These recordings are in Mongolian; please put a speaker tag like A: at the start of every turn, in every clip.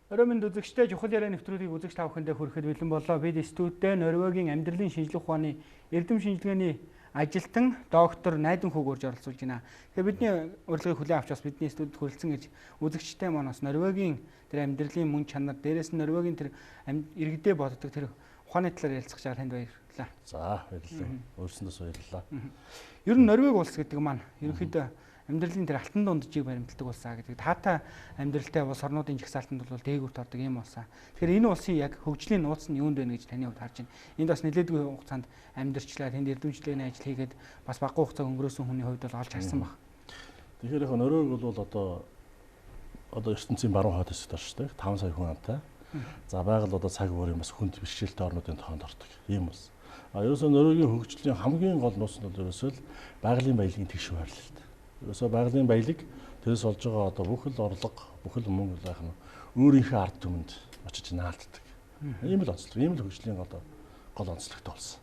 A: Орой минь үзэгчтэй чухал яриа нэвтрүүлгийг үзэгч та бүхэндээ хүрэхэд бэлэн боллоо. Бид студидтэй Норвегийн амьдралын шинжлэх ухааны эрдэм шинжилгээний ажилтан доктор Найдан Хүүг урьж оролцуулж байна. Тэгэхээр бидний урилгыг хүлээн авч бас бидний студид хүрэлцэн гэж үзэгчтэй маань бас Норвегийн тэр амьдралын мөн чанар, дээрээс нь Норвегийн тэр иргэдээ боддог тэр ухааны талаар ярилцах чагаар танд баярлалаа.
B: За баярлалаа. Өөрсөндөөс баярлалаа.
A: Ер нь Норвег улс гэдэг маань ерөнхийдөө амьдралын тэр алтан дунджийг баримталдаг улсаа гэдэг. Таатай амьдралтай улс орнуудын жагсаалтанд бол дээгүүрт ордог юм улсаа. Тэгэхээр энэ улсын яг хөгжлийн нууц нь юунд байна гэж таны хувьд харж байна. Энд бас нэлээдгүй хугацаанд амьдарчлаа, тэнд эрдэмчлэгийн ажил хийгээд бас багахан хугацаа өнгөрөөсөн хүний хувьд бол олж харсан баг.
B: Тэгэхээр яг Норвег бол одоо ертөнцийн баруун хойд хэсэгт оршдог 5 сая хүн амтай. За байгаль одоо цаг уурын бас хүнд бэрхшээлтэй орнуудын тоонд ордог юм улс. Ерөөсөө Норвегийн хөгжлийн хамгийн гол нууц нь бол ерөөсөө байгалийн баялагын тэгш байрлалт. Ерөөсөө байгалийн баялаг тэрс олж байгаа одоо бүхэл орлого, бүхэл мөнгө байх нь өөрийнхөө ард түмэнд очиж наалддаг. Ийм л онцлог, ийм л хөгжлийн одоо гол онцлогтой болсон.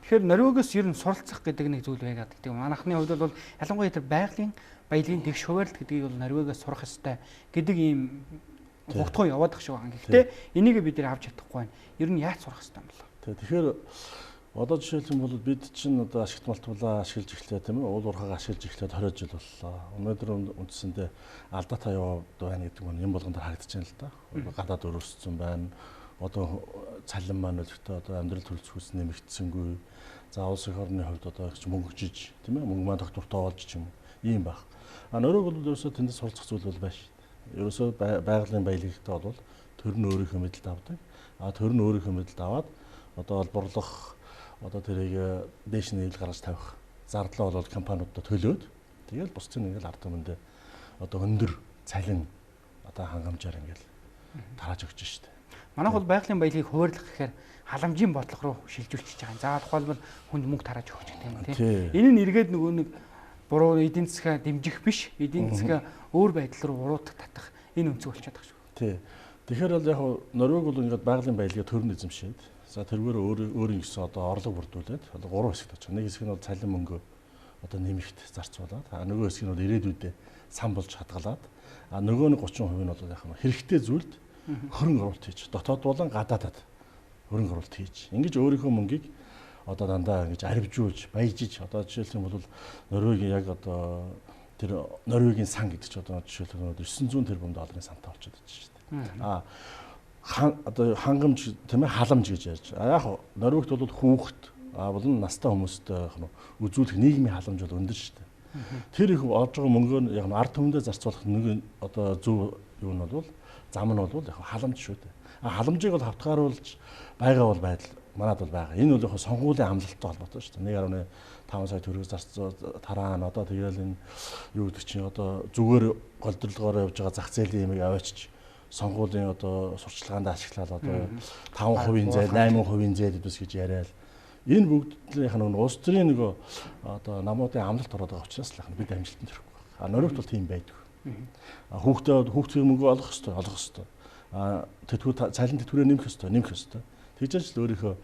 A: Тэгэхээр Норвегоос ер нь суралцах гэдэг нэг зүйл байгаад гэдэг. Манайхны хувьд бол ялангуяа тэр байгалийн баялагын тэгш хуваарлт гэдгийг бол Норвегоос сурах ёстой гэдэг ийм хугацаа яваад ах шиг байна. Гэхдээ энийг бид нэр авч чадахгүй байна. Ер нь яаж сурах ёстой юм бол?
B: Тэгэхээр одоо жишээлбэл бид чинь одоо ашигт малтуулаа ашиглаж эхлэе тийм ээ. Уул уурхайгаа ашиглаж эхлээд 20 жил боллоо. Өнөөдөр үндсэндээ алдаатай яваад байна гэдэг нь юм болгон дээр харагдаж байна л да. Гадаад өрөөссөн байна. Одоо цалин маань өлтөө одоо амьдрал төлөвлөс нэмэгдсэнгүй. За улс их орны хувьд одоо их мөнгөжиж тийм ээ. Мөнгө маань тогтвортой болж ч юм ийм байх. Норвег бол ерөөсөө тэндээс суралцах зүйл бол байна шүү дээ. Ерөөсөө байгалийн баялагтай бол төр нь өөрийнхөө мэдэлд авдаг. Төр нь өөрийнхөө мэдэлд аваад одоо олборлох одоо тэрийг дээш нь гаргаж тавих зардлаа бол компаниудад төлөөд тэгэл бусдын ингээл ард түмэндээ одоо өндөр цалин одоо хангамжаар ингээл тарааж өгч штэ.
A: Манайх бол байгалийн баялагийг хуваарлах гэхээр халамжийн бодлого руу шилжүүлчихэж байгаа. За тухайлбал хүнд мөнгө тарааж өгч гэх юм тийм. Энэ нь эргээд нөгөө нэг буруу эдийн засгаа дэмжих биш, эдийн засгаа өөр байдал руу уруудах татах энэ өнцөг болчиход байгаа шүү.
B: Тий. Тэгэхээр бол яг Норвег бол ингээд байгалийн баялагыг төрн эзэмшээд за тэргээр өөрийн гэсэн одоо орлого бүрдүүлээд одоо 3 хэсэгт очиж. Нэг хэсэг нь бол цалин мөнгө одоо нэмэгт зарцуулаад, нөгөө хэсэг нь бол ирээдүйдээ сан болж хадгалаад, нөгөө нь 30% нь бол яг хэрэгтэй зүйлд хөрөнгө оруулалт хийж, дотоод болон гадаадад хөрөнгө оруулалт хийж. Ингэж өөрийнхөө мөнгийг одоо дандаа ингэж арвижуулж, баяжиж одоо жишээлбэл Норвегийн яг одоо тэр Норвегийн сан гэдэг чинь одоо жишээлбэл 900 тэрбум долларын сантай болчиход байна шүү дээ. Одоо хангамж тийм ээ халамж гэж ярьж. Яг Норвегт бол хүүхэд болон настай хүмүүстэй үзүүлэх нийгмийн халамж бол өндөр шүү дээ. Тэр их олж байгаа мөнгөө яг ард түмэндээ зарцуулах нэг одоо зөв юу нь бол зам нь бол яг халамж шүү дээ. Халамжийг бол хавтгааруулж байгаа бол байдал манад бол байгаа. Энэ бол яг сонгуулийн амлалттай холбоотой шүү дээ. 1.5 сая төгрөг зарцуу тараана одоо тэгээл энэ юу гэдэг чинь одоо зүгээр голдролгоор явж байгаа зах зээлийн юмыг аваачиж сонгуулийн одоо сурчлагаанд ашиглаад одоо 5% зээл 8% зээл гэдвс гэж яриад энэ бүгдлийнх нь улс төрийн нөгөө одоо намуудын амлалт ороод байгаа учраас л бид амжилтанд хүрэхгүй байна. Норвегт бол тийм байдаг. Хүүхдийн мөнгө олох ёстой. Тэтгэврийн цалин тэтгэврээ нэмэх ёстой. Тэгж л өөрийнхөө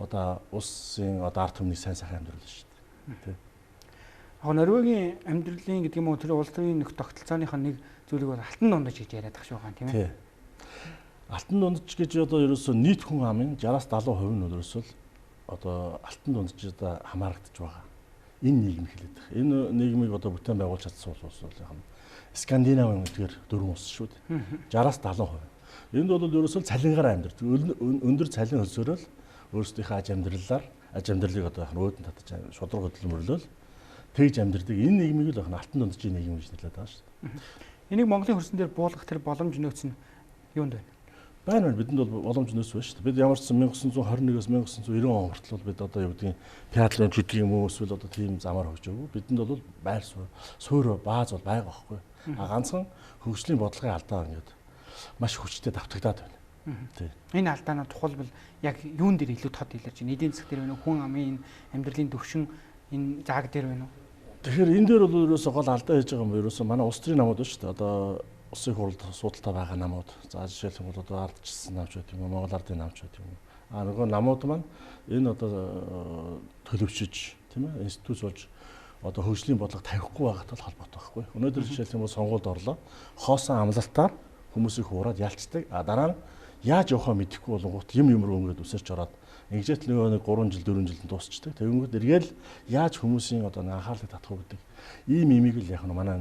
B: одоо улсын одоо ард түмний сайн сайхан амьдрал шүү дээ.
A: Яг Норвегийн амьдралын гэдэг юм уу тэр улс төрийн нөх тогтолцооныхаа нэг зүйлийг бол алтан дундаж гэж яриад байгаа шүү ган тийм ээ.
B: Алтан дундаж гэж одоо ерөөсөө нийт хүн амын 60-70% нь ерөөсөө одоо алтан дундажд хамаарагдаж байгаа. Энэ нийгэм хэлээд байгаа. Энэ нийгмийг одоо бүтээн байгуулж чадсан улс бол яг нь Скандинавын үгээр 4 улс шүү дээ. 60-70%. Энд бол ерөөсөө цалингаар амьдардаг. Өндөр цалин хөлсөөрөл өөрсдийнхөө аж амьдралыг одоо яг өөдөн татаж шудраг хөдөлмөрлөл тэгж амьдардаг. Энэ нийгмийг л яг алтан дунджийн нийгэм гэж нэрлэдэг байгаа шүү дээ.
A: Энийг Монголын хөрсөн дээр буулгах тэр боломж нөөц нь юунд байна?
B: Байна. Бидэнд бол боломж нөөц байна шүү дээ. Бид ямар ч 1921-ээс 1990 он хүртэл бид одоо юу гэдгийг театрын гэдэг юм уу эсвэл одоо тийм замаар хөгжөөв. Бидэнд бол байр суурь бааз бол байгаа байхгүй. Ганцхан хөгжлийн бодлогын алдаа ингээд маш хүчтэй давтагдаад байна.
A: Тийм. Энэ алдаанаа тухайлбал яг юун дээр илүү тод илэрч байна? Эдийн засаг дээр байна уу? Хүн амын амьдралын төвшин энэ зааг дээр байна уу?
B: Тэгэхээр энэ дээр бол ерөөсөө гол алдаа хийж байгаа юм ерөөсөө манай улс төрийн намууд байна шүү дээ. Одоо улсын хурлд судалтай байгаа намууд. За жишээлбэл одоо ардчилсан намч байдаг юм, Монгол ардын намч байдаг юм. Нөгөө намууд маань энэ одоо төлөвшөж тийм ээ институт болж одоо хөгжлийн бодлого тавихгүй байгаатай холбоотой байхгүй. Өнөөдөр жишээлбэл сонгуульд орлоо. Хоосон амлалтаар хүмүүсийг хуураад ялцдаг. Дараа нь яаж явахаа мэдэхгүй болгоот юм руу өнгөд үсэрч ороод ингэжэт нэг 3 жил 4 жил дуусчдаг. Тэгэнгүүт эргээл яаж хүмүүсийн одоо анхаарлыг татах уу гэдэг ийм имийг л яг нь манай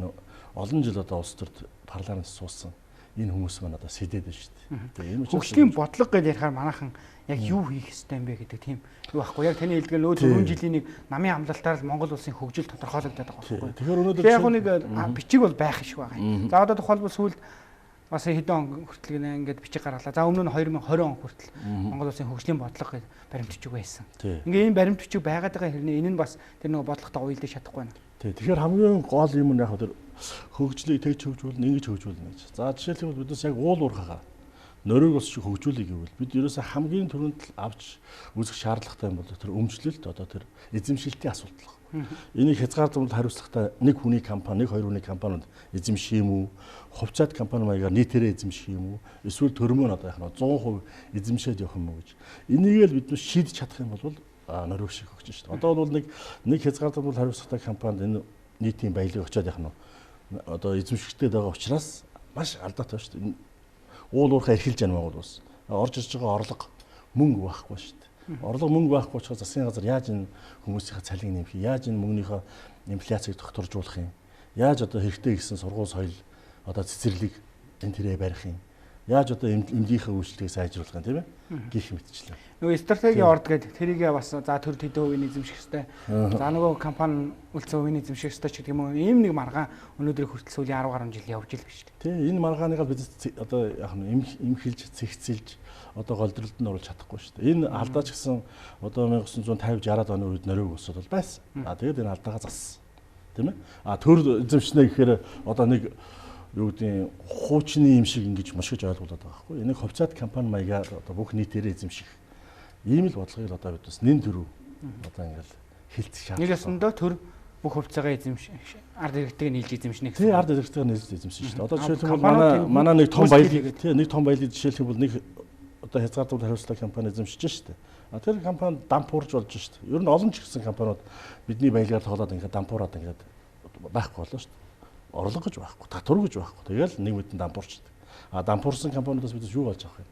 B: олон жил одоо улс төрд парламент суусан энэ хүмүүс маань одоо сэдээд байна шүү дээ. Энэ
A: хөгжлийн бодлого гэж ярихаар манайхан яг юу хийх ёстой юм бэ гэдэг тийм юу байхгүй. Яг таны хэлдгээр нөө 4 жилийн нэг намын амлалтаар л Монгол улсын хөгжил тодорхойлогдоод байгаа байхгүй.
B: Тэгэхээр өнөөдөр
A: яг нэг бичиг бол байх шиг байгаа юм. За одоо тухайлбал сүүлд бас хэдэн он хүртэл ингээд бичиг гаргалаа. За өмнө нь 2020 он хүртэл Монгол улсын хөгжлийн бодлого гэж баримт бичиг байсан. Ингээ энэ баримт бичиг байгаад байгаа хэрнээ энэ нь бас тэр нэг бодлоготой уялдаж чадахгүй байна.
B: Тэгэхээр хамгийн гол юм нь яг тэр хөгжлийг тэгж хөгжүүлнэ, ингэж хөгжүүлнэ гэж. За жишээлбэл бидээс яг уул уурхагаа нөрөг ус шиг хөгжүүлэх гэвэл бид ерөөсөө хамгийн түрүүнд л авч үзэх шаардлагатай юм бол тэр өмчлөлт одоо тэр эзэмшилтийн асуудал. Энийг хязгаарлалт хариуцлагатай нэг хүний компани, нэг хоёр хүний компаниуд эзэмших юм уу? Хувьцаат компани маягаар нийтээрээ эзэмших юм уу? Эсвэл төрмөө нь одоо яг 100% эзэмшээд явах юм уу гэж. Энийг л бид шийдэж чадах юм бол нөрөг шиг хөгжиж шүү дээ. Одоо бол нэг хязгаарлалт хариуцлагатай компанид энэ нийтийн баялаг очиод яг одоо эзэмшигчтэй байгаа учраас маш алдаатай шүү дээ. Уул уурхай эрхэлж яана Монгол улс. Орж ирж байгаа орлого мөнгө байхгүй шүү дээ. Орлого мөнгө байхгүй учраас засгийн газар яаж энэ хүмүүсийн цалин нэмэх юм? Яаж энэ мөнгөнийхөө инфляцийг тогтворжуулах юм? Яаж одоо хэрэгтэй гэсэн сургууль соёл одоо цэцэрлэг энэ тэрэ барих юм? Яаж одоо эмнэлгийнхээ үйлчлэгийг сайжруулах юм тийм ээ? Гэх мэтчлээ.
A: Нөгөө стратегийн орд гэдэг тэрийгээ бас за төр төдөө хувийн эзэмших хэрэгтэй. За нөгөө компани үлдсэн хувийн эзэмших хэрэгтэй ч гэдэг юм уу. Ийм нэг маргаан өнөөдрийг хүртэл сүүлийн 10 гаруй жил явж л биш үү?
B: Тийм энэ маргааныг бид одоо яг имхэлж цэгцэлж одоо голдролд нь оруулж чадахгүй шүү дээ. Энэ алдаа ч гэсэн одоо 1950 60-аад оны үед нөрөг улсууд бол байсан. Тэгээд энэ алдаагаа зассан. Тийм ээ? Төр эзэмшнэ гэхээр одоо нэг юу гэдэг хуучны юм шиг ингэж мушгиж ойлгуулад байгаа байхгүй. Энийг хувьцаат компани маягаар одоо бүх нийтээрээ эзэмших ийм л бодлогыг одоо бид бас нэн төрөв одоо ингээл хилцэх шаардлага.
A: Нэг ясандаа төр бүх хувьцаагаа эзэмших ард иргэдтэйг нийлж эзэмшнэ гэсэн.
B: Тий ард иргэдтэйг нийлж эзэмшнэ шүү дээ. Одоо жишээлбэл манай нэг том баялаг тий нэг том баялаг жишээлбэл нэг одоо хязгаарлалт хариуцлага компани эзэмшиж шүү дээ. Тэр компани дампуурж болж шүү дээ. Ер нь олон ч гэсэн компаниуд бидний баялагаар тоглоод ингээд дампуураад ингээд байхгүй болоо шүү дээ. Орлого гэж байхгүй, татвар гэж байхгүй. Тэгэл нэг мэдэн дампуурчдаг. Дампуурсан компаниудаас бид юу болж авах юм?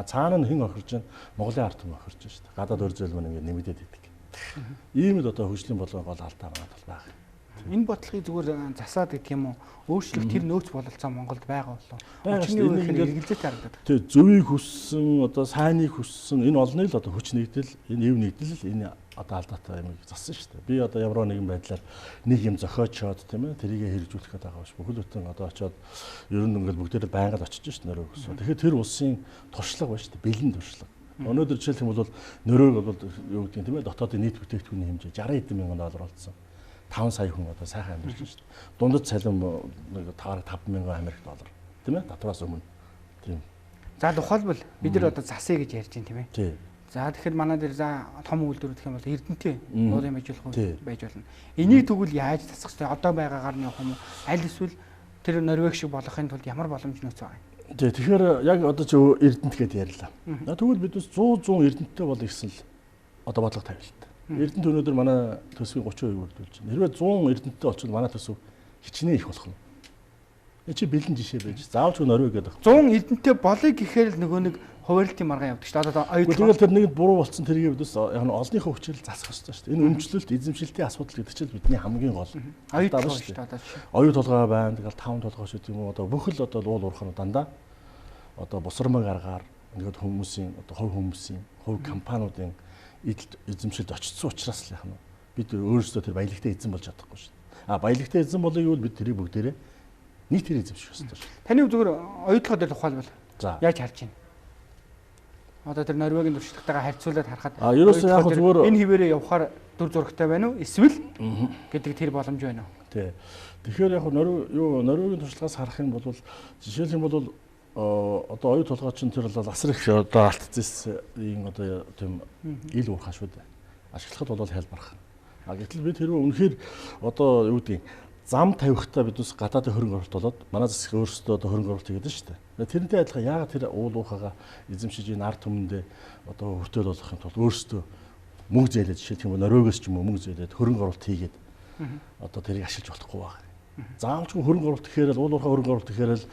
B: Цаана нь хэн охирж байна? Монголын ард түмэн охирж байна шүү дээ. Гадаад өрзөл мөн ингэ нэмэгдээд идэг. Ийм л одоо хөгжлийн бодлого гол алдаа манад бол байгаа.
A: Энэ бодлогыг зүгээр засаад гэх юм уу? Өөрчлөх тэр нөөц бололцоо Монголд байгаа болов.
B: Очны
A: үеэр хэрэгэлзээтэй харагдаад.
B: Тэг зөвийг хүссэн, одоо сайныг хүссэн энэ олныг л одоо хүч нэгдэл, энэ эв нэгдэл энэ одоо алдаатай юм зассан шүү дээ. Би одоо ямар нэгэн байдлаар нэг юм зохиочоод тийм ээ тэрийг хэрэгжүүлэх гэдэг байгаа биш. Бүхэл бүтэн одоо очоод ер нь ингээд бүгдээрээ байнгаад очиж шүү дээ нөрөө гэсэн. Тэгэхээр тэр улсын туршлага байна шүү дээ. Бэлэн туршлага. Өнөөдөр жишээлх юм бол нөрөөг бол юу гэдэг юм тийм ээ дотоодын нийт бүтээгдэхүүний хэмжээ 60 мянган доллар болсон. 5 сая хүн одоо сайхан амьдарч шүү дээ. Дундад цалин нэг 5 мянган Америк доллар тийм ээ татвараас өмнө. Тийм.
A: За тухайлбал бид нар одоо засъя гэж ярьж байна тийм ээ.
B: Тийм.
A: За тэгэхээр манай дээр за том үйлдвэр гэх юм бол Эрдэнэтэй уулын ажиллах байж болно. Энийг тэгвэл яаж засах вэ? Одоо байгаагаар нь явах юм уу? Аль эсвэл тэр Норвег шиг болохын тулд ямар боломж нөөц байгаа юм?
B: Тэгэхээр яг одоо ч Эрдэнэт гэдээ ярьлаа. Тэгвэл бид 100 Эрдэнэтэй бол гэсэн л одоо бодлого тавилт. Эрдэнэт өнөөдөр манай төсвийн 30% өрдүүлж байна. Хэрвээ 100 Эрдэнэтэй болчихвол манай төсөв хичнээн их болох нь. Энэ чи бэлэн жишээ байж. Заавч Норвег гэдэг.
A: 100 Эрдэнэтэй болыг гэхээр л нөгөө нэг хуваарлтын маргаан явдаг шүү дээ. Одоо
B: оюутан тэгэл тэр нэг буруу болсон тэрийг бидээс яг нь олонхоо хүчээр засах хэрэгтэй шүү дээ. Энэ өмчлөлт, эзэмшилтийн асуудал гэдэг чинь бидний хамгийн гол
A: оюутан шүү дээ.
B: Оюу толгой байна. Тэгэл 5 толгой шүү юм уу? Одоо бүхэл одоо уул уурхаа дандаа одоо босромог аргаар ингээд хүмүүсийн одоо хувь хүмүүсийн, хувь компаниудын эзэмшилд очсон учраас л яг нь бид өөрсдөө тэр баялагтай эзэн болж чадахгүй шүү дээ. Баялагтай эзэн болыг юу бид тэрийг бүгдээрээ нийтээр эзэмших хэрэгтэй шүү.
A: Таны зүгээр оюутлогоо дээр тухайлбал яаж харж байна? Одоо тэр Норвегийн туршлагатайгаа харьцуулаад харахад
B: ерөөсөө яг зүгээр
A: энэ хിവэрээ явахаар дүр зурагтай байна уу? Эсвэл гэдэг тэр боломж байна уу?
B: Тий. Тэгэхээр яг Норвегийн туршлагаас харах юм бол жишээлх юм бол одоо оюу толгой чинь тэр бол асар их одоо алт зэсийн одоо тийм ил уурхаа шүү дээ. Ашиглахад бол хялбарах. Гэтэл бид хэрвээ үнэхээр одоо юу гэдэг зам тавихтаа бидээс гадаадын хөрөнгө оруулалт болоод манай засаг өөрсдөө одоо хөрөнгө оруулалт хийгээд шүү дээ. Тэрнтэй адилхан яагаад тэр уул уухагаа эзэмшиж энэ ард түмэндээ одоо хүртэл болохын тулд өөрсдөө мөнгө зээлээд жишээлх юм Норвегиос ч юм уу мөнгө зээлээд хөрөнгө оруулалт хийгээд одоо тэрийг ашиглаж болохгүй байна. Заавч хөрөнгө оруулалт гэхээр л уул уухаа хөрөнгө оруулалт гэхээр л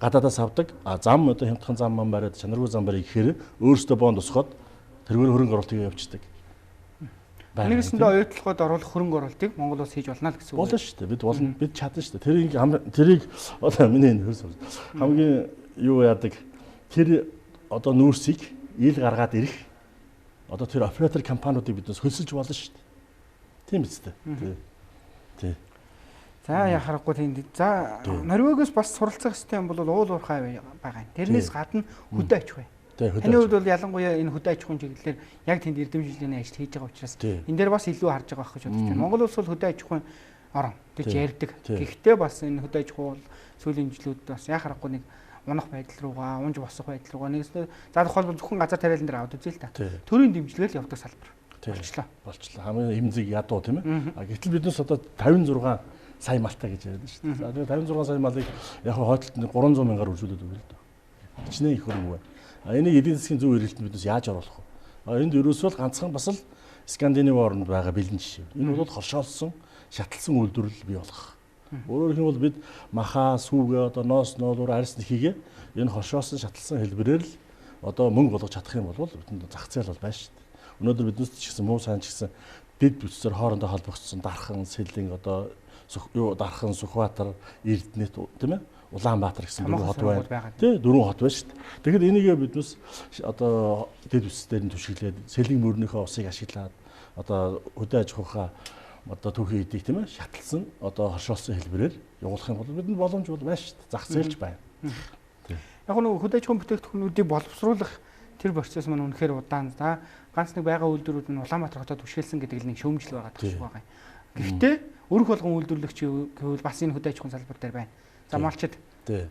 B: гадаадаас авдаг. Зам одоо хямдхан зам ман бариад чанаргүй зам барыг гэхээр өөрөөсөө бонд усгоод тэргээр хөрөнгө оруулалтыг явуулдаг.
A: Нэгсэндээ оюутлогод оруулах хөрөнгө оруулалтыг Монгол улс хийж болно л гэсэн үг.
B: Болно шүү дээ. Бид болно. Бид чадна шүү дээ. Тэрийг одоо миний хөрс хамгийн юу яадаг тэр одоо нүүрсийг ил гаргаад ирэх одоо тэр оператор компаниудыг биднээс хөлсөлж болно шүү дээ. Тийм биз дээ. Тий.
A: За яхахгүй тийм. За Норвегиос бас суралцах систем бол уул уурхай байгаа. Тэрнээс гадна хөдөө аж ахуй. Таны хувьд бол ялангуяа энэ хөдөө аж ахуйн чиглэлээр яг тэнд эрдэм шилжээний ажил хийж байгаа учраас энэ дээр бас илүү харж байгаа байх гэж бодож байна. Монгол улс бол хөдөө аж ахуйн орон гэж ярьдаг. Гэхдээ бас энэ хөдөө аж ахуй бол сүүлийн жилүүд бас яхахгүй нэг унах байдал руугаа, унж босох байдал руугаа нэгснээр за тухайлбал зөвхөн газар тариалан дээр аваад үзээ л та. Төрийн дэмжлэгэл явдаг салбар. Болчлоо.
B: Хамгийн имзэг ядуу тийм ээ. Гэтэл биднээс одоо 56 сая малтай гэж яриад шүү дээ. 56 сая малыг яг хойдолд 300 мянгаар үржүүлээд өгнө л дөө. Хичнээн их хөрөнгө байна. Энийг эдийн засгийн зөв эргэлтэнд биднээс яаж оруулах вэ? Энд ерөөсөө ганцхан бас л Скандинав орнд байгаа бэлэн жишээ. Энэ бол хоршоолсон, шаталсан үйлдвэрлэл бий болгох. Өөрөөр хэлбэл бид маха, сүүгээ одоо ноос, ноолуур, арьс нэхийгээ энэ хоршоолсон, шаталсан хэлбэрээр л одоо мөнгө болгож чадах юм бол бидэнд зах зээл бол байна шүү дээ. Өнөөдөр биднээс ч гэсэн муу сайн ч гэсэн дэд бүтцээр хоорондоо холбогдсон дархан, сэлэн одоо дархан, Сүхбаатар, Эрдэнэт тийм ээ Улаанбаатар гэсэн дөрвөн хот байна. Тий, дөрвөн хот байна шүү дээ. Тэгэхээр энийгээ биднээс одоо дэд бүтцээр нь түшиглээд сэлэн мөрнийхөө усыг ашиглаад одоо хөдөө аж ахуйхаа одоо түүхий эдийг тийм ээ шаталсан одоо хоршоолсон хэлбэрээр явуулах юм бол бидэнд боломж бол байна шүү дээ. Зах зээлч байна.
A: Яг нь хөдөө аж ахуйн бүтээгдэхүүнүүдийг боловсруулах тэр процесс маань үнэхээр удаан. За ганц нэг байгаа үйлдвэрүүд нь Улаанбаатар хотод түшгэлсэн гэдэг л нэг шүүмжил байгаа тохиолдол байгаа. Гэхдээ өрх болгон үйлдвэрлэгч гэвэл бас энэ хөдөө аж ахуйн салбар дээр байна. За малчид.
B: Тий.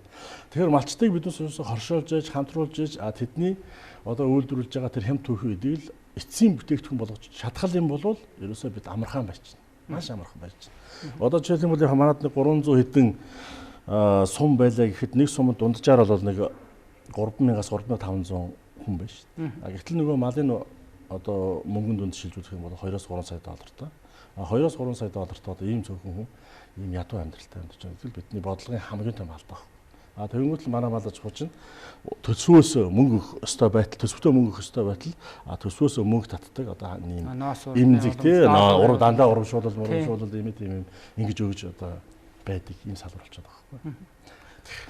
B: Тэгэхээр малчдыг биднээс хоршоолж яаж, хамтруулж яаж тэдний одоо үйлдвэрлэж байгаа тэр хямд түүхий эдийг л эцсийн бүтээгдэхүүн болгож чадхал юм бол ерөөсөө бид амархан байж байна. Маш амархан байж байна. Одоо жишээлбэл манад нэг 300 хэдэн сум байлаа гэхэд нэг сумд дунджаар бол нэг 3000-аас 3500 хүн байна шүү дээ. Гэтэл нөгөө малын одоо мөнгөнд дунд шилжүүлэх юм бол 2-3 сая доллартай. 2-3 сая доллартай одоо ийм цөөхөн хүн ийм ядуу амьдралтай амьдарч байгаа. Тэгэл бидний бодлогын хамгийн том алдаа. Тэгэнгүүт л манай малаж хучин төсвөөс мөнгө өгөх ёстой байтал, төсвөтөө мөнгө өгөх ёстой байтал төсвөөс мөнгө татдаг одоо ийм имзэг тий дандаа урамшуулал ийм ингэж өгж одоо байдаг ийм салбар болчиход байгаа байхгүй.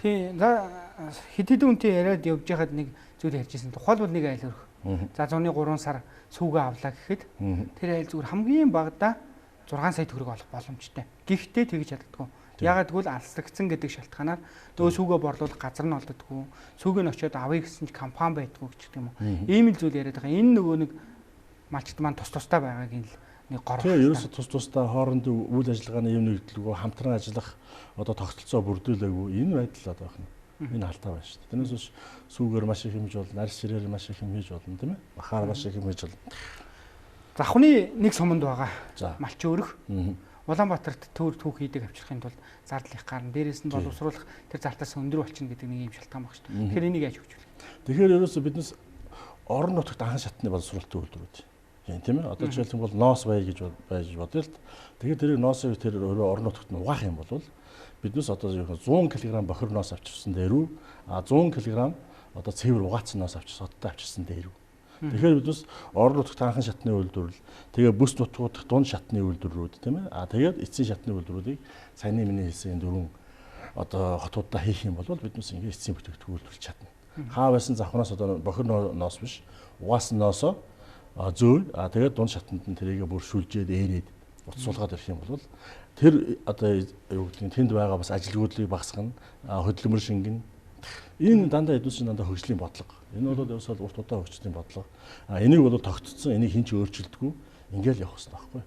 A: Тий за хэд хэдэн үнтэй яриад явж байхад нэг зүйл ярьжсэн. Тухайлбал нэг айл өрх. За 103 сар сүүгээ авлаа гэхэд тэр айл зүгээр хамгийн багадаа 6 сая төгрөг олох боломжтой. Гэхдээ тэгж чаддаггүй. Ягаад гэвэл алслагдсан гэдэг шалтгаанаар нөгөө сүүгээ борлуулах газар нь олддоггүй. Сүүгээ нь очиод авъя гэсэн чинь компани байдгүй гэж юм уу. Ийм л зүйл яриад байгаа. Энэ нөгөө нэг малчд маань тус тустай байгаагийн л нэг гор.
B: Тэгээ ерөөсө тус тустай хоорондын үйл ажиллагааны юм нэгдлэгөө хамтран ажиллах одоо тогтолцоо бүрдүүлээгүй энэ байдал одоо байна. Энэ алдаа байна шүү дээ. Тэрнээс биш сүүгээр маш их хэмж болно, арьс ширээр маш их хэмж болно тийм ээ. Бахаар маш их хэмж болно.
A: Завхны нэг суманд байгаа. Малч өөрөх. Улаанбаатарт төр түүх хийдэг авчрахын тулд зардал их гарна. Дээрээс нь боловсруулах тэр зардалаас өндөр болчихно гэдэг нэг юм шалтгаан баг шүү дээ. Тэгэхээр энийг яаж хөгжүүлэх?
B: Тэгэхээр ерөөсөө биднес орон нутагт анхан шатны боловсруулалтын үйлдвэрүүд юм тийм ээ. Одоо жишээлбэл ноос бай гэж байж бодъё л. Тэгэхээр тэр ноосыг тэр орон нутагт нь угаах юм бол биднес одоо 100 кг бохир ноос авчирсан дээрүү 100 кг одоо цэвэр угаацсан ноос авчирсан дээрүү. Тэгэхээр биднес орон нутагт анхан шатны үйлдвэрлэл, тэгээ бүс нутгуудах дунд шатны үйлдвэрүүд тийм ээ. Тэгээд эцсийн шатны үйлдвэрүүдийг саяны миний хэлсэн дөрвөн одоо хотуудаа хийх юм бол биднес ингээ эцсийн бүтээгдэхүүн үйлдвэрлэж чадна. Хаа байсан завхнаас одоо бохир ноос биш, угаасан ноосоо зөө тэгээд дунд шатанд нь тэрийгэ бүр шүлжээд ээрээд утас суулгаад ирэх юм бол тэр одоо юу гэдгийг тэнд байгаа бас ажилгүйдлийг багасгана, хөдөлмөр шингэн. Энэ дандаа эдүүсийн дандаа хөгжлийн бодлого. Энэ бол ерөөсөө урт удаа хөгжлийн бодлого. Энийг бол тогтцсон, энийг хэн ч өөрчилдөггүй ингээл явах хэрэгтэй байхгүй.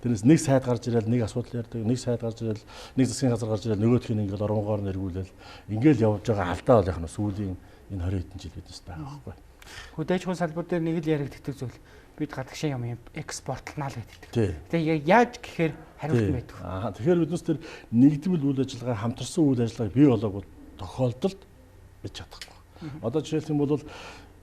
B: Тэрнээс нэг сайд гарч ирэл, нэг асуудал ярьдаг, нэг сайд гарч ирэл, нэг засгийн газар гарч ирэл, нөгөөх нь ингээл оронгоор нэргүүлэл ингээл явж байгаа алдаа бол яг нь сүүлийн энэ 20 хэдэн жил биднес байгаа байхгүй.
A: Хөдөө аж ахуйн салбар дээр нэг л яригддаг зүйл бид гадагшаа юм экспортлнаа л гэдэг. Тэгээ яаж гэхээр хариулт байдаг.
B: Тэгэхээр биднес тэр нэгдмэл үйл ажиллагаа, хамтарсан үйл ажиллагааг бий болгоод тохиолдолд бич чадахгүй. Одоо жишээлбэл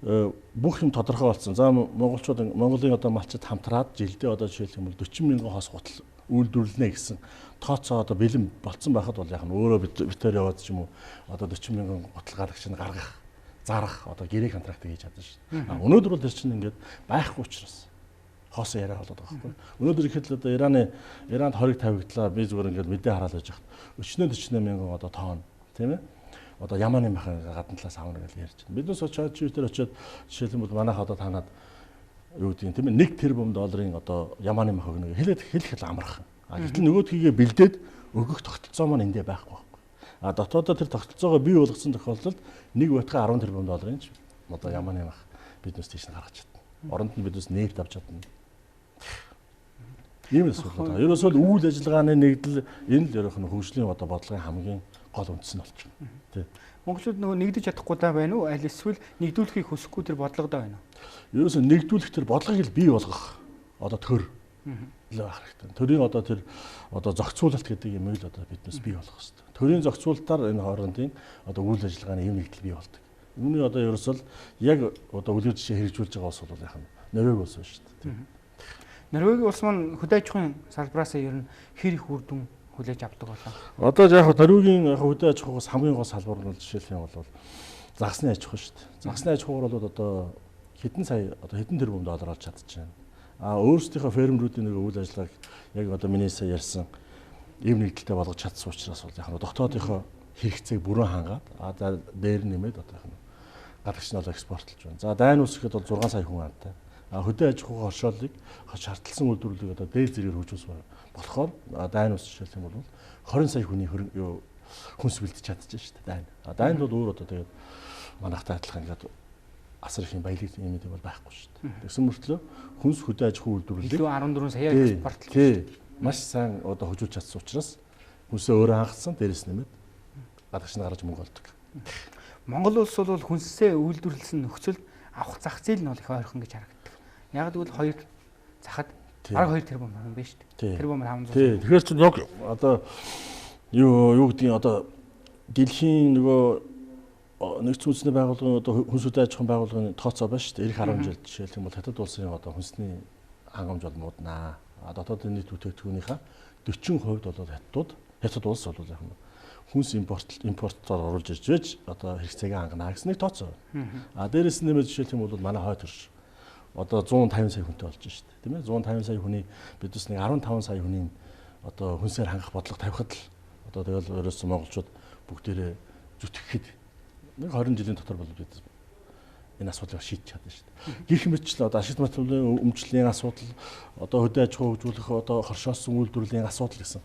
B: бүх юм тодорхой болсон. За Монголын одоо малчид хамтраад жилдээ одоо жишээлх юм бол 40 мянган хоос гутал үйлдвэрлэнэ гэсэн тооцоо одоо бэлэн болцсон байхад бол яг нь өөрөө битээр яваад ч юм уу одоо 40 мянган гутал гарагч нь гаргах, зарах одоо гэрээ контракт хийж чадсан шүү дээ. Өнөөдөр бол тэр чинь ингээд байхгүй учраас хоос яриа болоод байгаа байхгүй. Өнөөдөр ихэд л одоо Иранд хориг тавигдлаа би зүгээр ингээд мэдээ хараад байж хат 40 мянган одоо тоон тийм ээ одоо Яманы махан гадна талаас авна гэж ярьж байна. Биднээс очиод Twitter очиод жишээлбэл манайх одоо танаад юу гэдэг юм тийм ээ 1 тэрбум долларын одоо Яманы мах өгнө гэж хэлэх амархан. Гэтэл нөгөөдхийгээ бэлдээд өгөх тогтолцоо маань эндээ байхгүй байхгүй. Дотоодоо тэр тогтолцоогоо бий болгосон тохиолдолд нэг байтга 10 тэрбум долларын ч одоо Яманы мах биднээс тийш нь гаргаж чадна. Оронд нь биднээс нефт авч чадна. Ийм л асуудал байна. Ерөөсөө үйл ажиллагааны нэгдэл энэ л ерөөх нь хөгжлийн одоо бодлогын хамгийн гол үндэс нь болж байна. Тий.
A: Монголчууд нөгөө нэгдэж чадахгүй даа байна уу? Аль эсвэл нэгдүүлэхийг хүсэхгүй тэр бодлогодоо байна уу?
B: Ерөөсөө нэгдүүлэх тэр бодлогыг л бий болгох одоо төр л байх хэрэгтэй. Төрийн одоо тэр одоо зохицуулалт гэдэг юм л одоо биднээс бий болгох хэрэгтэй. Төрийн зохицуулалтаар энэ хоорондын одоо үйл ажиллагааны юм нэгдэл бий болдог. Үүний одоо ерөөсөө яг одоо үлгэр жишээ хэрэгжүүлж байгаа улс бол яг нь Норвеги улс байна шүү дээ.
A: Норвегийн улс маань хөдөө аж ахуйн салбараас ер нь хэр их үр дүн хүлээж авдаг болоо.
B: Одоо яг Норвегийн хөдөө аж ахуйгаас хамгийн гол салбар нь жишээлх юм бол загсны аж ахуй шүү дээ. Загсны аж ахуйгаар бол одоо хэдэн сая одоо хэдэн тэрбум доллар олж чадчихжээ. Өөрсдийнхөө фермерүүдийн нэг үйл ажиллагааг яг одоо миний сая ярьсан ийм нэгдэлтэй болгож чадсан учраас бол яг дотоодынхоо хэрэгцээг бүрэн хангаад за дээр нэмээд одоо яг гадагш нь экспортлж байна. За дайн ус гэхэд бол 6 сая хүн амтай. Хөдөө аж ахуйн оршуулыг шаардлагасан үйлдвэрлэлийг одоо дээд зэргээр хөгжүүлсэн болохоор дайн ус жишээлх юм бол 20 сая хүний хүнс бэлдэж чадчихжээ шүү дээ. Дайнд бол өөр одоо тэгээд манайхтай адилхан ингээд асар их юм баялаг юм ийм бол байхгүй шүү дээ. Тэгсэн мөртлөө хүнс хөдөө аж ахуйн үйлдвэрлэлийг
A: 14 сая экспортлж.
B: Тий. Маш сайн одоо хөгжүүлж чадсан учраас хүнсээ өөрөө хангасан дээрээс нэмээд гадагш нь гаргаж мөнгө олдог.
A: Монгол улс бол хүнсээ үйлдвэрлэсэн нөхцөлд авах зах зээл нь бол их ойрхон гэж харагддаг. Яг тэгвэл хоёр захад бараг 2 тэрбум байна шүү дээ. Тэрбум 500.
B: Тий. Тэгэхээр чинь яг одоо юу гэдгийг одоо дэлхийн нөгөө нэгдсэн үндэсний байгууллагын одоо хүнс хөдөө аж ахуйн байгууллагын тооцоо байна шүү дээ. Ирэх 10 жилд жишээлх юм бол хятад улсын одоо хүнсний хангамж бол мууднаа. Дотоодын нийт бүтээгдэхүүнийхээ 40% бол хятад улс бол яг хүнс импорттоор оруулж ирж байж одоо хэрэгцээгээ хангана гэсэн нэг тооцоо байна. Дээрээс нь нэмээд жишээлх юм бол манай хойд төрш одоо 150 сая хүнтэй болж шүү дээ. Тийм ээ 150 сая хүний бидээс нэг 15 сая хүний одоо хүнсээр хангах бодлого тавихад л одоо тэгэл ерөөсөн монголчууд бүгдээрээ зүтгэхэд нэг 20 жилийн дотор бол бид энэ асуудлыг шийдэж чадна шүү дээ. Гэх мэтчлээ одоо ашигт материалын өмчлөлийн асуудал, одоо хөдөө аж ахуй хөгжүүлэх одоо хоршоосон үйлдвэрлэлийн асуудал гэсэн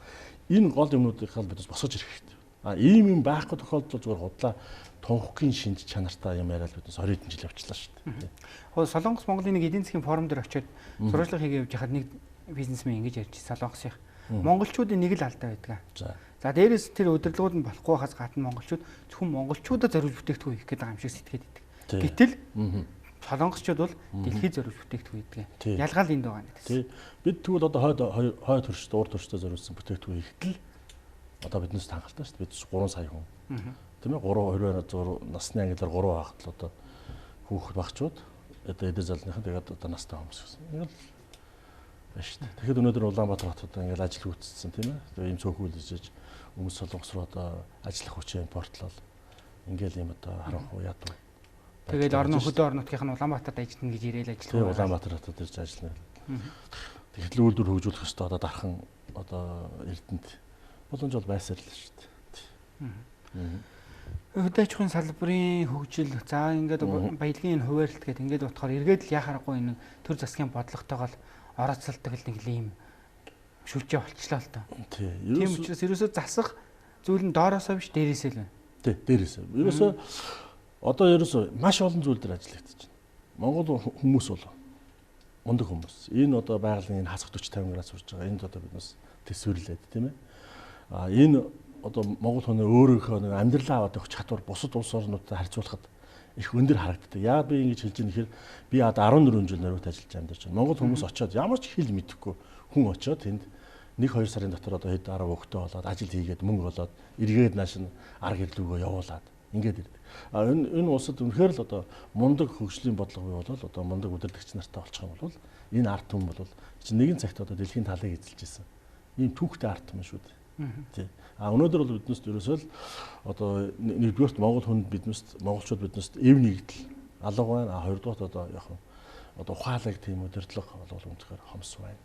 B: энэ гол юмнуудыг бидээс босгож ирэх хэрэгтэй. Ийм юм байхгүй тохиолдолд зүгээр худлаа тунхагийн шинж чанартай юм яриад бидээс 20 жил явчлаа шүү дээ.
A: Солонгос Монголын нэг эдийн засгийн форум дээр очиод сурвалжлага хийгээ явж хахад нэг бизнесмен ингэж ярьж Солонгосын монголчуудын нэг л алдаа байдаг. За дээрээс тэр удирдлагууд нь болохгүй хас гадна монголчууд зөвхөн монголчуудад зориулж бүтээгдэхүүн хийх гэдэг юм шиг сэтгэхэд идэг. Гэтэл солонгосчууд бол дэлхийд зориулж бүтээгдэхүүн хийдэг. Ялгаал энд байгаа гэдэг.
B: Бид тэгвэл одоо хойд төршөд уур төршөд зориулсан бүтээгдэхүүн хийхдээ одоо биднээс хангалттай шүү дээ. Бид 3 сая хүн. Тийм ээ 3 насны ангилаар 3 хахад л одоо хүүхэд багчууд одоо эдэр залныхан тэгээд одоо настай хүмүүс гэсэн. Ингээл байна шүү дээ. Тэгэхэд өнөөдөр Улаанбаатар хотод ингээл ажил гүйцэтсэн тийм ээ. Тэгээд ийм цөөхөл хийж хүмүүс солонгос руу одоо ажиллах хүчээ импортлол ингээл ийм одоо харанхуй ядуу.
A: Тэгээд хөдөө орон нутгийнх нь Улаанбаатарт ажиллана гэж ирээл ажиллах.
B: Тийм Улаанбаатар хотод ирж ажиллана. Тэгэхэд л үйлдвэр хөгжүүлэх ёстой одоо дархан одоо Эрдэнэт боломж бол байсаар л шүү дээ.
A: Хөдөө аж ахуйн салбарын хөгжил за ингээд баялагын хуваарлт гэдэг ингээд утгаар эргээд л яхахгүй энэ төр засгийн бодлоготойгоо орооцолдог л нэг юм шүлжээ болчлаа л та. Тийм учраас ерөөсөө засах зүйл нь доороосоо биш дээрээсээ л байна.
B: Тий, дээрээсээ. Ерөөсөө маш олон зүйл дээр ажиллагдаж байна. Монгол хүмүүс бол мундаг хүмүүс. Энэ одоо байгалийн энэ хасах 40-50 градус сурж байгаа. Энд одоо биднээс төсвөрлээд тийм ээ. Энэ одоо Монгол хүний өөрийнхөө нэг амьдралаа аваад явах чадвар бусад улс орнуудтай харьцуулахад их өндөр харагддаг. Яа би ингэж хэлж байгаа нэхэр би 14 жил Норвегид ажиллаж амьдарч байна. Монгол хүмүүс очиод ямар ч хэл мэдэхгүй хүн очиод тэнд 1-2 сарын дотор одоо хэд арга өгтөө болоод ажил хийгээд мөнгө олоод эргээд нааш нь арга гэрлүүгөө явуулаад Ингээд ирдэг. Энэ улсад үнэхээр л одоо мундаг хөгжлийн бодлого бий болол одоо мундаг удирдагч нартай олчих юм бол энэ ард түмэн бол нэгэн цагт одоо дэлхийн талыг эзэлж исэн. Ийм түүхтэй ард түмэн шүү дээ. Тий. Өнөөдөр бол биднээс ерөөсөө л одоо нэгдүгээрт Монгол хүнд биднээс монголчууд биднээс эв нэгдэл алга байна. Хоёрдугаарт одоо яг одоо ухаалаг тийм удирдлага бол үнэхээр хомс байна.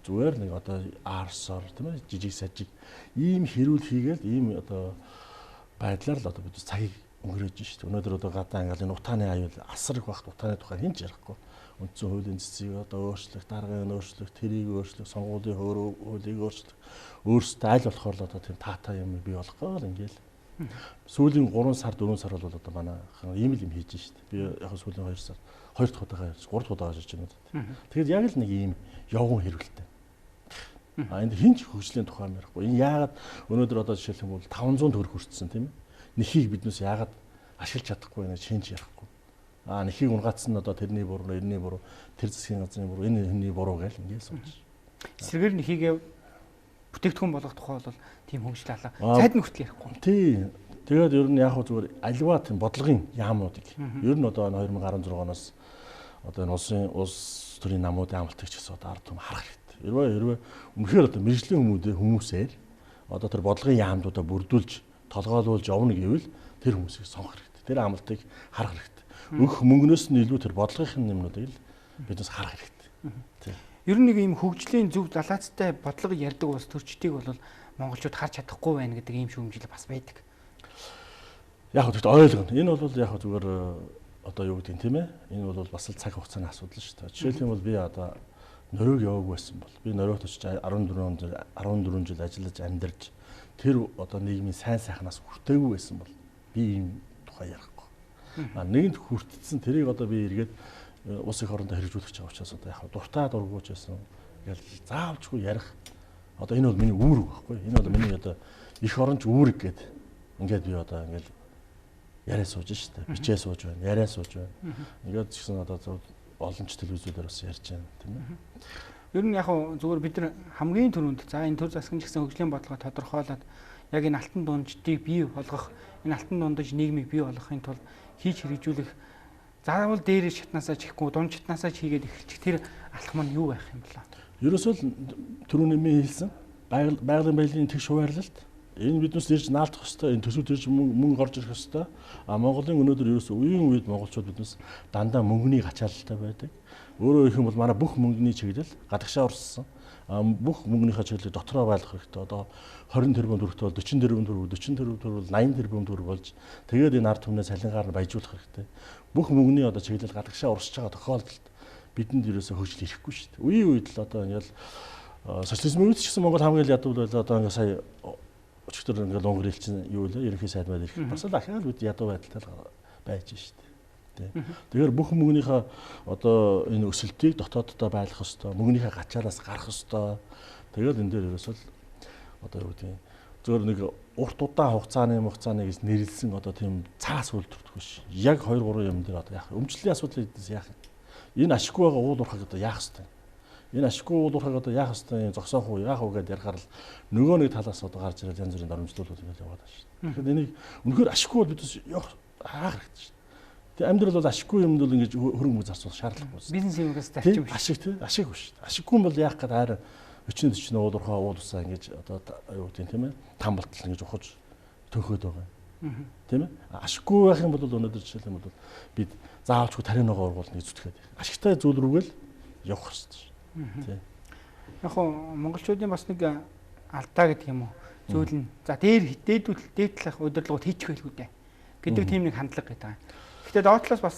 B: Зүгээр нэг одоо арсаар тийм ээ жижиг сажиг ийм хэрүүл хийгээл ийм одоо байдлаар л одоо бид цагийг өнгөрөөж шүү дээ. Өнөөдөр одоо гадаа ингээл энэ утааны аюул асар их багт утааны тухай хинч ярихгүй. Үндсэн хуулийн цэцгийг одоо өөрчлөх, даргын өөрчлөх, тэрийг өөрчлөх, сонгуулийн хуулийг өөрчлөх. Өөрсдөө аль болохоор л одоо тийм таатай юм бий болгоо л ингээл. Сүүлийн 3 сар 4 сар бол одоо манайхан ийм л юм хийж шүү дээ. Би яг сүүлийн 2 сар 2 дахь удаага ярьж 3 дахь удаага ярьж байна. Тэгэхээр яг л нэг ийм явган хэрвэлтэй. Энд хинч хөгжлийн тухай ярихгүй. Энэ яагаад өнөөдөр одоо жишээлх юм бол 500 төгрөг хүрсэн тийм ээ. Нэхийг биднээс яагаад ашиглаж чадахгүй нэ шинж ярихгүй. Нэхийг унгаацсан нь одоо тэрний буруу, энэний буруу, тэр засгийн газрын буруу, энэ хүний буруу гэж ингээд сууж.
A: Эсрэгээр нэхийгээ бүтээгдэхүүн болгох тухай бол тийм хөгжил алаа. Цайд нь хүртэл ярихгүй.
B: Тий. Тэгээд ер нь яг хөө зүгээр аливаа тийм бодлогын яамнуудыг ер нь одоо 2016 оноос одоо энэ улс төрийн намуудын амлалтыг ч гэсэн одоо ард түмэн харах хэрэгтэй. Хэрвээ үнэхээр одоо мэржлийн хүмүүсээр одоо тэр бодлогын яамдуудаа бүрдүүлж толгойлуулж явна гэвэл тэр хүмүүсийг сонгох хэрэгтэй. Тэр амлалтыг харах хэрэгтэй. Өгөх мөнгнөөс нь илүү тэр бодлогын юмнуудыг л биднээс харах хэрэгтэй.
A: Ер нь нэг ийм хөгжлийн зөв залаацтай бодлого ярьдаг улс төрчдийг бол монголчууд харж чадахгүй байна гэдэг ийм шүүмжил бас байдаг.
B: Яг гэхдээ ойлгоно. Энэ бол яг зүгээр одоо юу гэдэг юм тийм ээ. Энэ бол бас л цаг хугацааны асуудал шүү дээ. Жишээлх юм бол би одоо нөрөөг яваагүй байсан бол би нөрөөд очиж 14 жил ажиллаж амьдарч тэр одоо нийгмийн сайн сайхнаас хүртээгүй байсан бол би ийм тухай ярихгүй. Нэгэнд хүртсэн тэрийг одоо би эргээд улс их орондоо хэрэгжүүлэх гэж байгаа учраас одоо яг дуртай дургуйч байсан. Ингээл заавчгүй ярих. Одоо энэ бол миний үүрэг байхгүй. Энэ бол миний одоо их оронч үүрэг гэдэг. Ингээд би одоо ингээл яриа сууж штэ. Бичээ сууж байна. Яриа сууж байна. Ингээд ч гэсэн одоо олон ч телевизүүдээр бас ярьж байна тийм ээ.
A: Ер нь яг зүгээр бид нар хамгийн түрүүнд за энэ төр засгийн ч гэсэн хөгжлийн бодлого тодорхойлоод яг энэ алтан дундчдыг бий болгох, энэ алтан дундаж нийгмийг бий болгохын тулд хийж хэрэгжүүлэх заавал дээр шатнаасаа чихгүй дунд шатнаасаа ч хийгээд эхэлчих тэр алхам нь юу байх юм бэлээ.
B: Ерөөсөө л түрүүний нэмээ хэлсэн байгалийн баялгийн тэгш хуваарлалт энэ биднээс ирж наалдах хэвээр энэ төсөвд ирж мөнгө орж ирэх хэвээр Монголын өнөөдөр ерөөсөө үеийн үед монголчууд биднээс дандаа мөнгөний гачаалттай байдаг. Өөрөөр хэлэх юм бол манай бүх мөнгөний чиглэл гадагшаа урссан. Бүх мөнгөнийхөө чиглэлийг дотроо байлгах хэрэгтэй. Одоо 20 тэрбум төгрөгтэй бол 40 тэрбум төгрөг, 40 тэрбум төгрөг бол 80 тэрбум төгрөг болж тэгээд энэ ард түмнээ цалингаар нь баяжуулах хэрэгтэй. Бүх мөнгөний одоо чиглэл гадагшаа урсж байгаа тохиолдолд бидэнд ерөөсөө хөгжил ирэхгүй шүү дээ. Үеийн үед л одоо ингээл социализмын үед ч гэсэн Монгол хамгийн л ядуу байлаа одоо ингээ сая өчигдөр ингээл Унгар элчин юу вэ? Ерөнхий сайд байд ирэх. Бас л ахаал үед ядуу байдалтай байж шүү дээ. Тэгэхээр бүх мөнгөнийхөө одоо энэ өсөлтийг дотооддоо байлгах ёстой. Мөнгөнийхөө гачаараас гарах ёстой. Тэгээд энэ дээр ерөөсөө одоо юу гэдэг зөвөр нэг урт удаан хугацааны гэж нэрлсэн одоо тийм цаас үйлдвэрлэх биш. Яг 2 3 юм дээр одоо яах вэ? Өмчлөлийн асуудлыг яах вэ? Энэ ашиггүй байгаа уул уурхаг одоо яах ёстой? Энэ ашиггүй уул уурхаг одоо яах ёстой? Зогсоох уу, яах уу гэдээ ярихаар л нөгөө нэг талаас одоо гарч ирэл янз бүрийн дарамжлуулууд ингэж яваад байна шүү дээ. Тэгэхээр энийг үнэхээр ашиггүй бол бидээс хаах хэрэгтэй шүү дээ. Тэгээ амьдрал бол ашиггүй юмд бол ингэж хөрөнгө зарцуулах шаардлагагүй.
A: Бизнес юмгаас зарчим биш.
B: Ашиг тий? Ашиггүй шүү дээ. Ашиггүй юм бол яах гээд хайр 40 уул уурхаа уул усаа ингэж одоо юу гэдэг тийм ээ? Тамбалтал ингэж ухаж төнхөд байгаа. Тийм ээ? Ашиггүй байх юм бол өнөөдөр жишээл юм бол бид заавалчгүй тарианагаа ургуулныг зүтгэхэд. Ашигтай зүйл рүүгээ л явах хэрэгтэй. Тийм.
A: Яг монголчуудын бас нэг алдаа гэдэг юм уу? Зүйл нь за дээдлэх удирдлагууд хийчих байлгүй дээ гэдэг тийм нэг хандлага гэдэг. Гэхдээ доотлоос бас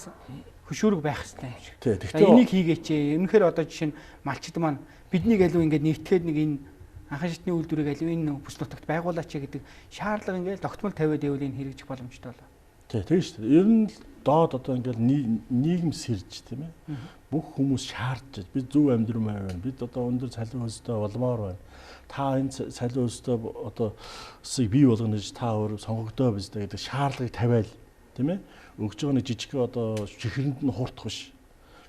A: хөшүүрэг байх хэрэгтэй юм шиг.
B: Тэгтээ
A: энийг хийгээч. Үнэхээр одоо жишээ нь малчид маань биднийг алив ингээд нэгтгэхэд нэг энэ анхан шатны үйлдвэрийг алив энэ бүс нутагт байгуулаач гэдэг шаардлага ингээд тогтмол тавиад байвал энэ хэрэгжих боломжтой болоо.
B: Тийм шүү дээ. Ер нь доод одоо ингээд нийгэм сэрж тийм ээ. Бүх хүмүүс шаардж бид зөв амьдрал байна. Бид одоо өндөр цалин хөлстэй болмоор байна. Та энэ цалин хөлстэй одоо өсөйг бий болгоно гэж та өөр сонгогдоо биз дээ гэдэг шаардлагыг тавиал тийм ээ. Өгж байгаа нэг жижиг одоо чихэрэнд нь хурдах биш.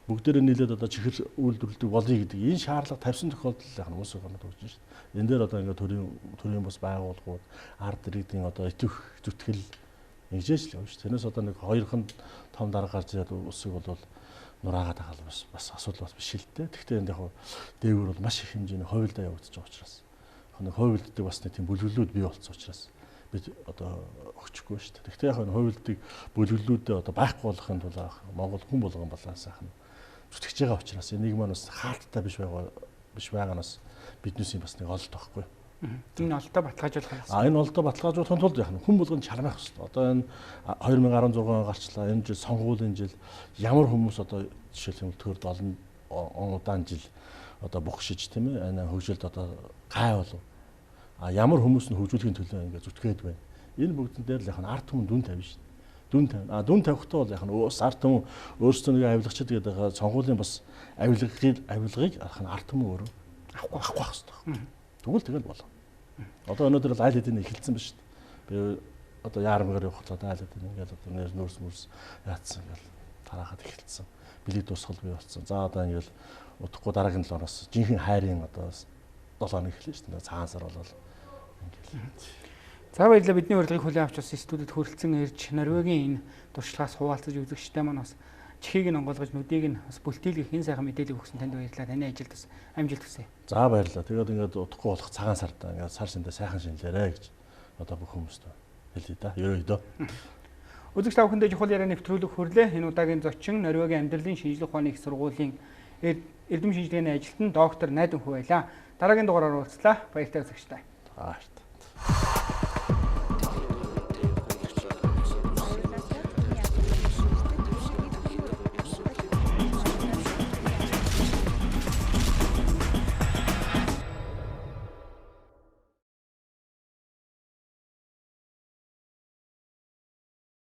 B: Бүгдээрээ нийлээд одоо чихэр үйлдвэрлэдэг болъё гэдэг энэ шаардлага тавьсан тохиолдол яг хүмүүс гонод өгч шүү дээ. Энэ дээр одоо ингээд төрийн бас байгууллагууд ард иргэдийн одоо итвэх зүтгэл Ингэж л явна шүү. Тэрнээс одоо нэг 2хан том дарга гарч ирээд усыг бол нураагаад байгаа л бас асуудал бас биш л дээ. Гэхдээ энэ яг дээгүүр бол маш их хэмжээний ховилдоо явагдаж байгаа учраас нэг ховилддаг бас нэг тийм бүлэглүүд бий болсон учраас бид одоо өгчихгүй шүү дээ. Гэхдээ яг энэ ховилддаг бүлэглүүдээ одоо байхгүй болохын тулд Монгол хүн болгон баланс ахна зүтгэж байгаа учраас энийг маань бас хаалттай биш байгаанаас биднээс бас нэг олд байхгүй.
A: Энэ олдоо баталгаажуулах юм.
B: Энэ олдоо баталгаажуулахын тулд яг хүн болгон чармаах хэрэгтэй. Одоо энэ 2016 он гарчлаа. Энэ жил сонгуулийн жил ямар хүмүүс одоо жишээлбэл төр 7 удаан жил одоо бухшиж тийм ээ энэ хөгжилд одоо гай болов. Ямар хүмүүс нь хөгжүүлэхийн төлөө ингээд зүтгээд байна. Энэ бүгдэн дээр л яг арт түмэн дүн тавина шүү дээ. Дүн тавина. Дүн тавихтаа бол яг арт түмэн өөрсдөө нэг авилгачд гэдэг байгаа сонгуулийн бас авилгыг арт түмэн өөрөө авахгүй хэрэгтэй. Тэгвэл тэгэл болоо. Одоо өнөөдөр бол айл хэдийн эхэлсэн ба шүү дээ. Би одоо яармгаар явахлаа айл хэдийн ингээд одоо нүүрс яатсан ингээд тараахад эхэлсэн. Билег дуусгал бий болсон. За одоо ингээд удахгүй дараагийн 7 оноос жинхэнэ хайрын одоо 7 хоног эхэлнэ шүү дээ. Цагаан сар болол ингээд.
A: За баярлалаа бидний урилгыг хүлээн авч бас студид хүрэлцэн ирж Норвегийн энэ туршлагаас хуваалцаж үзэгчтэй маань бас чихийг нь онгойлгож нүдийг нь бас бүлтээлгэх энэ сайхан мэдээлэл өгсөн танд баярлалаа. Таны ажилд бас амжилт хүсье. За
B: баярлалаа. Тэгээд ингээд удахгүй болох цагаан сарда ингээд сар шиндээ сайхан шинэлээрэ гэж одоо бүх хүмүүст хэлье да. Ерөөдөө.
A: Үзэгч та бүхэндээ чухал яриа нэвтрүүлэг хүрлээ. Энэ удаагийн зочин Норвегийн амьдралын шинжлэх ухааны их сургуулийн эрдэм шинжилгээний ажилтан доктор Найден Хүү байлаа. Дараагийн дугаараар уулзлаа. Баяртай үзэгчтэй.